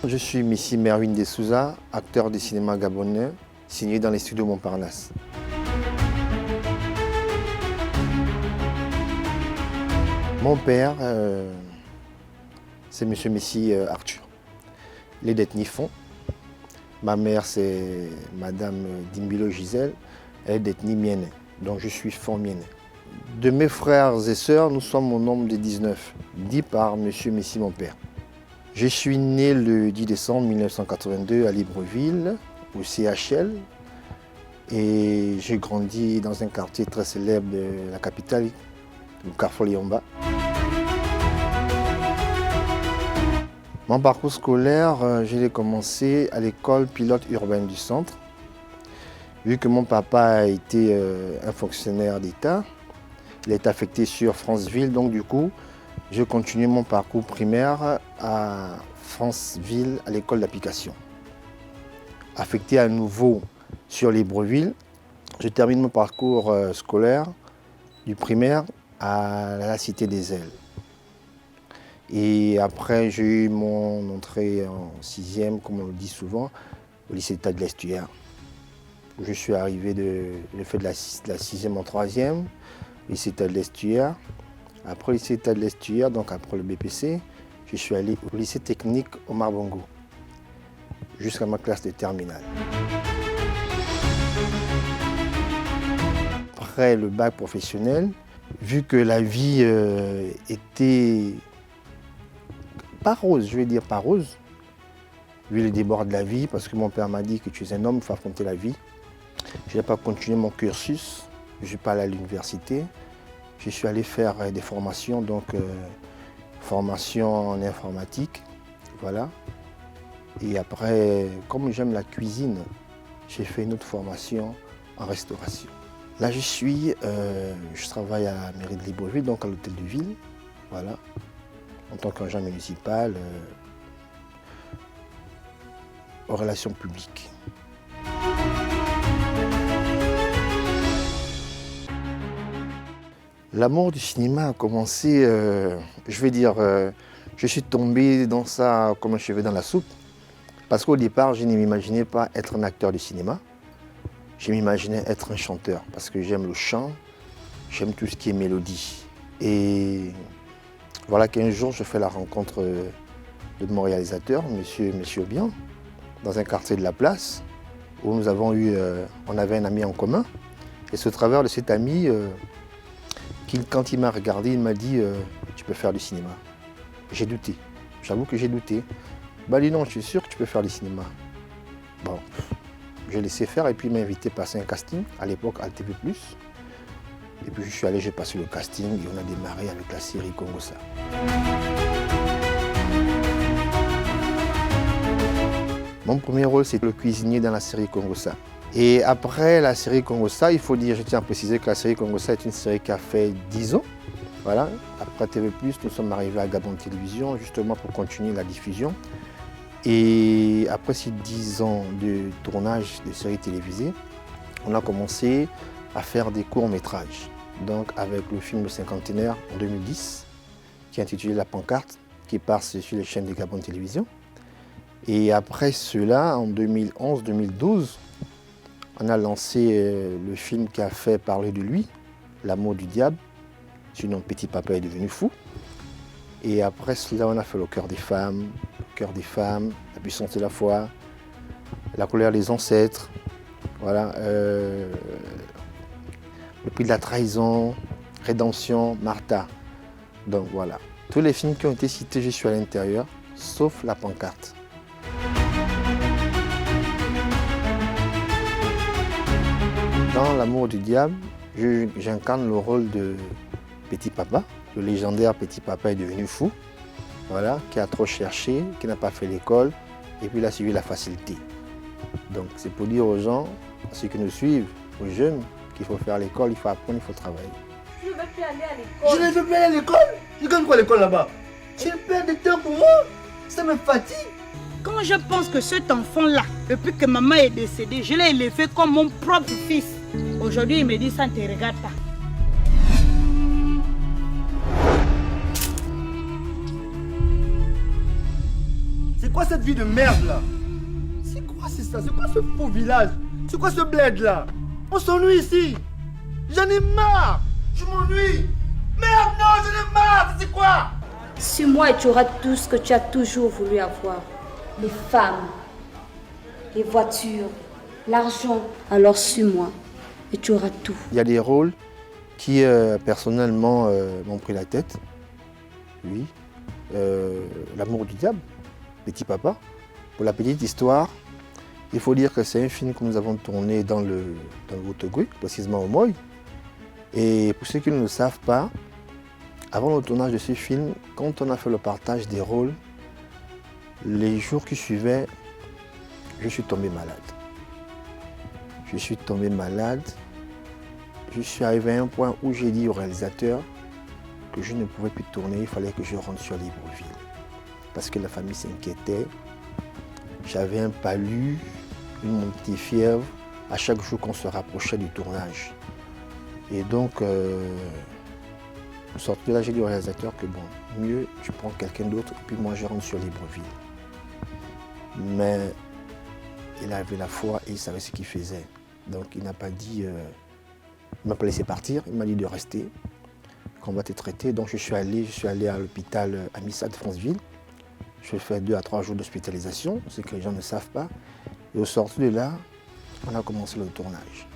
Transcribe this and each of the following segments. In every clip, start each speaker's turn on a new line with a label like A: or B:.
A: Je suis Messi Merwin de Souza, acteur de cinéma gabonais, signé dans les studios Montparnasse. Mon père, c'est M. Messi Arthur. Il est d'ethnie Fon. Ma mère, c'est Madame Dimbilo Gisèle. Elle est d'ethnie Mienne. Donc je suis Fon Mienne. De mes frères et sœurs, nous sommes au nombre de 19, dit par M. Messi, mon père. Je suis né le 10 décembre 1982 à Libreville, au CHL. Et j'ai grandi dans un quartier très célèbre de la capitale, le Carrefour Liomba. Mon parcours scolaire, je l'ai commencé à l'école pilote urbaine du centre. Vu que mon papa a été un fonctionnaire d'État, il est affecté sur Franceville, donc du coup, je continue mon parcours primaire à Franceville, à l'école d'application. Affecté à nouveau sur Libreville, je termine mon parcours scolaire du primaire à la Cité des Ailes. Et après, j'ai eu mon entrée en 6e, comme on le dit souvent, au lycée d'État de l'Estuaire. Je suis arrivé le fait de la 6e en 3e, lycée d'État de l'Estuaire. Après le lycée d'État de l'Estuaire, donc après le BPC, je suis allé au lycée technique Omar Bongo, jusqu'à ma classe de terminale. Après le bac professionnel, vu que la vie était pas rose, je vais dire pas rose, vu les débords de la vie, parce que mon père m'a dit que tu es un homme, il faut affronter la vie. Je n'ai pas continué mon cursus, je suis pas allé à l'université. Je suis allé faire des formations, donc formation en informatique, voilà. Et après, comme j'aime la cuisine, j'ai fait une autre formation en restauration. Là, je travaille à la mairie de Libreville, donc à l'hôtel de ville, voilà, en tant qu'agent municipal, aux relations publiques. L'amour du cinéma a commencé, je vais dire, je suis tombé dans ça comme un cheveu dans la soupe. Parce qu'au départ, je ne m'imaginais pas être un acteur de cinéma. Je m'imaginais être un chanteur parce que j'aime le chant, j'aime tout ce qui est mélodie. Et voilà qu'un jour, je fais la rencontre de mon réalisateur, Monsieur Obian, dans un quartier de la place, où on avait un ami en commun. Et c'est au travers de cet ami, quand il m'a regardé, il m'a dit tu peux faire du cinéma. J'ai douté, j'avoue que j'ai douté. Bah lui non, je suis sûr que tu peux faire du cinéma. Bon, j'ai laissé faire et puis il m'a invité à passer un casting, à l'époque à TV+. Et puis je suis allé, j'ai passé le casting et on a démarré avec la série Congossa. Mon premier rôle, c'est le cuisinier dans la série Congossa. Et après la série Congossa, il faut dire, je tiens à préciser que la série Congossa est une série qui a fait 10 ans. Voilà. Après TV+, nous sommes arrivés à Gabon Télévision, justement pour continuer la diffusion. Et après ces 10 ans de tournage de séries télévisées, on a commencé à faire des courts-métrages. Donc avec le film Le Cinquantenaire en 2010, qui est intitulé La Pancarte, qui passe sur les chaînes de Gabon Télévision. Et après cela, en 2011-2012, on a lancé le film qui a fait parler de lui, L'amour du diable, sinon Petit Papa est devenu fou. Et après cela, on a fait Le cœur des femmes, La puissance de la foi, La colère des ancêtres, voilà, Le prix de la trahison, Rédemption, Martha. Donc voilà, tous les films qui ont été cités, je suis à l'intérieur, sauf La Pancarte. Dans L'amour du diable, j'incarne le rôle de Petit Papa. Le légendaire Petit Papa est devenu fou, voilà, qui a trop cherché, qui n'a pas fait l'école, et puis il a suivi la facilité. Donc c'est pour dire aux gens, à ceux qui nous suivent, aux jeunes, qu'il faut faire l'école, il faut apprendre, il faut travailler.
B: Je ne veux plus aller à l'école.
C: Je ne veux plus aller à l'école. Je gagne quoi à l'école là-bas? Tu perds de temps pour moi. Ça me fatigue.
B: Quand je pense que cet enfant-là, depuis que maman est décédée, je l'ai élevé comme mon propre fils. Aujourd'hui, il me dit ça ne te regarde pas.
C: C'est quoi cette vie de merde là? C'est quoi c'est ça? C'est quoi ce faux village? C'est quoi ce bled là? On s'ennuie ici. J'en ai marre. Je m'ennuie. Merde non, j'en ai marre. C'est quoi?
D: Suis-moi et tu auras tout ce que tu as toujours voulu avoir. Les femmes, les voitures, l'argent. Alors suis-moi et tu auras tout.
A: Il y a des rôles qui, personnellement, m'ont pris la tête. Oui. L'amour du diable, Petit Papa. Pour la petite histoire, il faut dire que c'est un film que nous avons tourné dans le Haut-Ogooué, précisément au Moy. Et pour ceux qui ne le savent pas, avant le tournage de ce film, quand on a fait le partage des rôles, les jours qui suivaient, je suis tombé malade. Je suis tombé malade. Je suis arrivé à un point où j'ai dit au réalisateur que je ne pouvais plus tourner, il fallait que je rentre sur Libreville. Parce que la famille s'inquiétait. J'avais un palu, une montée de fièvre à chaque jour qu'on se rapprochait du tournage. Et donc, sorti de là, j'ai dit au réalisateur que bon, mieux tu prends quelqu'un d'autre et puis moi je rentre sur Libreville. Mais il avait la foi et il savait ce qu'il faisait. Donc il n'a pas dit, il m'a pas laissé partir, il m'a dit de rester, qu'on va te traiter. Donc je suis allé à l'hôpital Amissa de Franceville. Je fais 2 à 3 jours d'hospitalisation, ce que les gens ne savent pas. Et au sorti de là, on a commencé le tournage.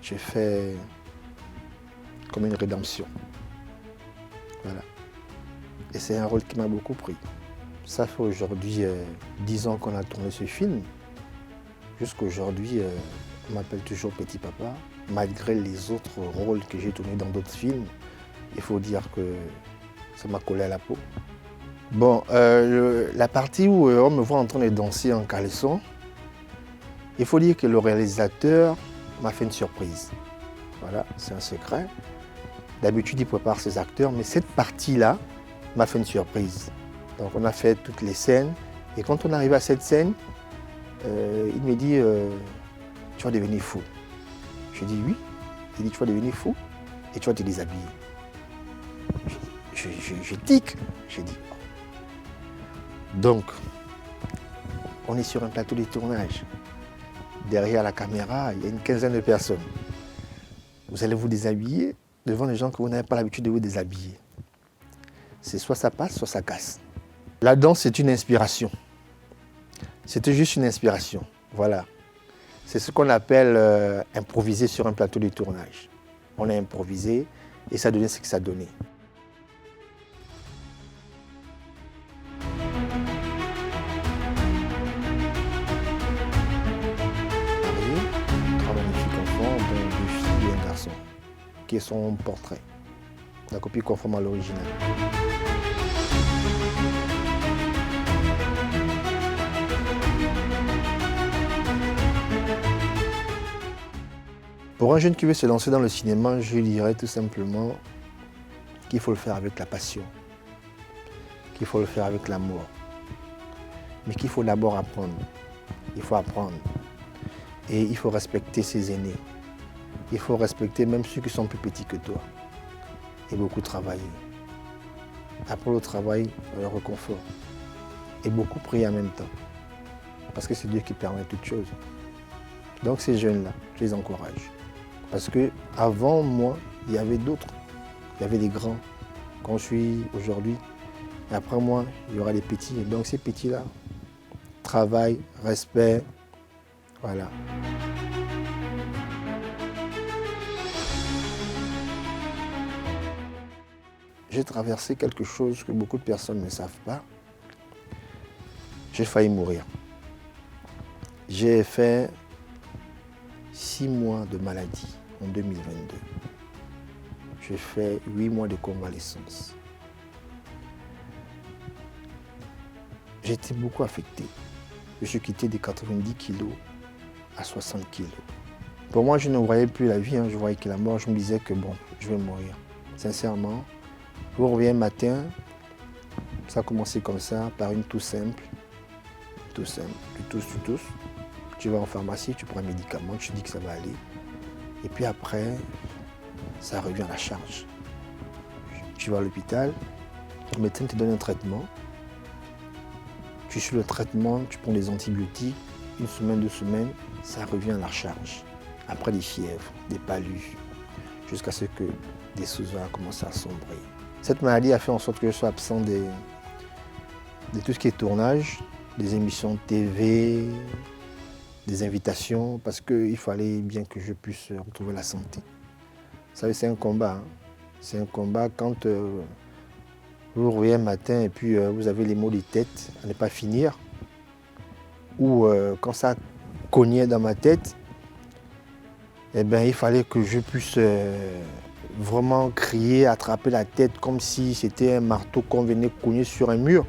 A: J'ai fait comme une rédemption. Voilà. Et c'est un rôle qui m'a beaucoup pris. Ça fait aujourd'hui 10 ans qu'on a tourné ce film. Jusqu'aujourd'hui, on m'appelle toujours Petit Papa. Malgré les autres rôles que j'ai tournés dans d'autres films, il faut dire que ça m'a collé à la peau. Bon, la partie où on me voit en train de danser en caleçon, il faut dire que le réalisateur m'a fait une surprise. Voilà, c'est un secret. D'habitude, il prépare ses acteurs, mais cette partie-là m'a fait une surprise. Donc on a fait toutes les scènes, et quand on arrive à cette scène, il me dit tu vas devenir fou. Je dis oui. Il dit tu vas devenir fou et tu vas te déshabiller. Je tic. J'ai dit. Donc, on est sur un plateau de tournage. Derrière la caméra, il y a une quinzaine de personnes. Vous allez vous déshabiller devant des gens que vous n'avez pas l'habitude de vous déshabiller. C'est soit ça passe, soit ça casse. La danse, c'est une inspiration. C'était juste une inspiration. Voilà. C'est ce qu'on appelle improviser sur un plateau de tournage. On a improvisé et ça donnait ce que ça donnait. Trois magnifiques enfants, dont 2 filles et un garçon, qui est son portrait. La copie conforme à l'original. Pour un jeune qui veut se lancer dans le cinéma, je dirais tout simplement qu'il faut le faire avec la passion, qu'il faut le faire avec l'amour, mais qu'il faut d'abord apprendre. Il faut apprendre et il faut respecter ses aînés. Il faut respecter même ceux qui sont plus petits que toi et beaucoup travailler. Après le travail, le réconfort et beaucoup prier en même temps parce que c'est Dieu qui permet toutes choses. Donc ces jeunes-là, je les encourage. Parce qu'avant moi, il y avait d'autres. Il y avait des grands, quand je suis aujourd'hui. Et après moi, il y aura des petits. Et donc ces petits-là, travail, respect, voilà. J'ai traversé quelque chose que beaucoup de personnes ne savent pas. J'ai failli mourir. J'ai fait 6 mois de maladie en 2022. J'ai fait 8 mois de convalescence. J'ai été beaucoup affecté. Je suis quitté de 90 kg à 60 kg. Pour moi, je ne voyais plus la vie, je voyais que la mort. Je me disais que bon, je vais mourir. Sincèrement, je reviens un matin, ça a commencé comme ça, par une toux simple. Tout simple. Tu tousses. Tu vas en pharmacie, tu prends un médicament, tu dis que ça va aller. Et puis après, ça revient à la charge. Tu vas à l'hôpital, le médecin te donne un traitement. tu suis le traitement, tu prends des antibiotiques, 1 semaine, 2 semaines, ça revient à la charge. Après des fièvres, des palus, jusqu'à ce que des sous-os commencent à sombrer. Cette maladie a fait en sorte que je sois absent de tout ce qui est tournage, des émissions de TV, des invitations, parce qu'il fallait bien que je puisse retrouver la santé. Vous savez, c'est un combat. Hein. C'est un combat quand vous vous réveillez un matin et puis vous avez les maux de tête à ne pas finir, ou quand ça cognait dans ma tête, eh bien, il fallait que je puisse vraiment crier, attraper la tête comme si c'était un marteau qu'on venait cogner sur un mur.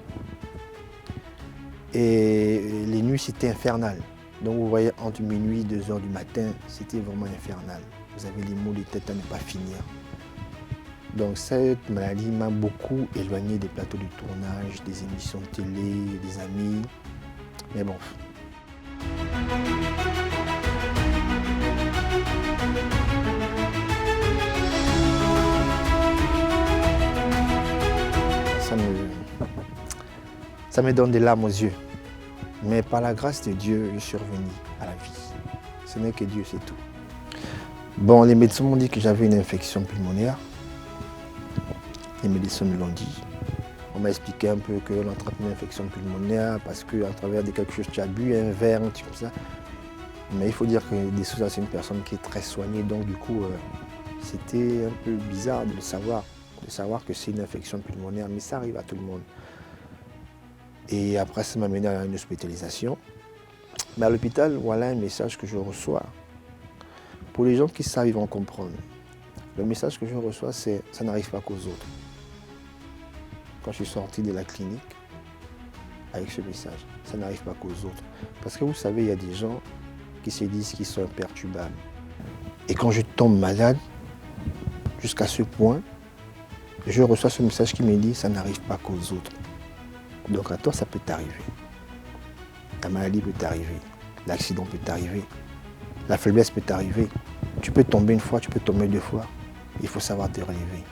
A: Et les nuits, c'était infernal. Donc vous voyez, entre minuit et 2 h du matin, c'était vraiment infernal. Vous avez les maux de tête à ne pas finir. Donc cette maladie m'a beaucoup éloigné des plateaux de tournage, des émissions de télé, des amis. Mais bon. Ça me donne des larmes aux yeux. Mais par la grâce de Dieu, je suis revenu à la vie. Ce n'est que Dieu, c'est tout. Bon, les médecins m'ont dit que j'avais une infection pulmonaire. Les médecins me l'ont dit. On m'a expliqué un peu qu'on attrape une infection pulmonaire parce qu'à travers de quelque chose, tu as bu un verre, un truc comme ça. Mais il faut dire que De Souza, c'est une personne qui est très soignée. Donc du coup, c'était un peu bizarre de savoir que c'est une infection pulmonaire. Mais ça arrive à tout le monde. Et après, ça m'a mené à une hospitalisation. Mais à l'hôpital, voilà un message que je reçois. Pour les gens qui savent, ils vont comprendre. Le message que je reçois, c'est « ça n'arrive pas qu'aux autres ». Quand je suis sorti de la clinique, avec ce message, ça n'arrive pas qu'aux autres. Parce que vous savez, il y a des gens qui se disent qu'ils sont imperturbables. Et quand je tombe malade, jusqu'à ce point, je reçois ce message qui me dit « ça n'arrive pas qu'aux autres ». Donc à toi, ça peut t'arriver. La maladie peut t'arriver, l'accident peut t'arriver, la faiblesse peut t'arriver. Tu peux tomber 1 fois, tu peux tomber 2 fois. Il faut savoir te relever.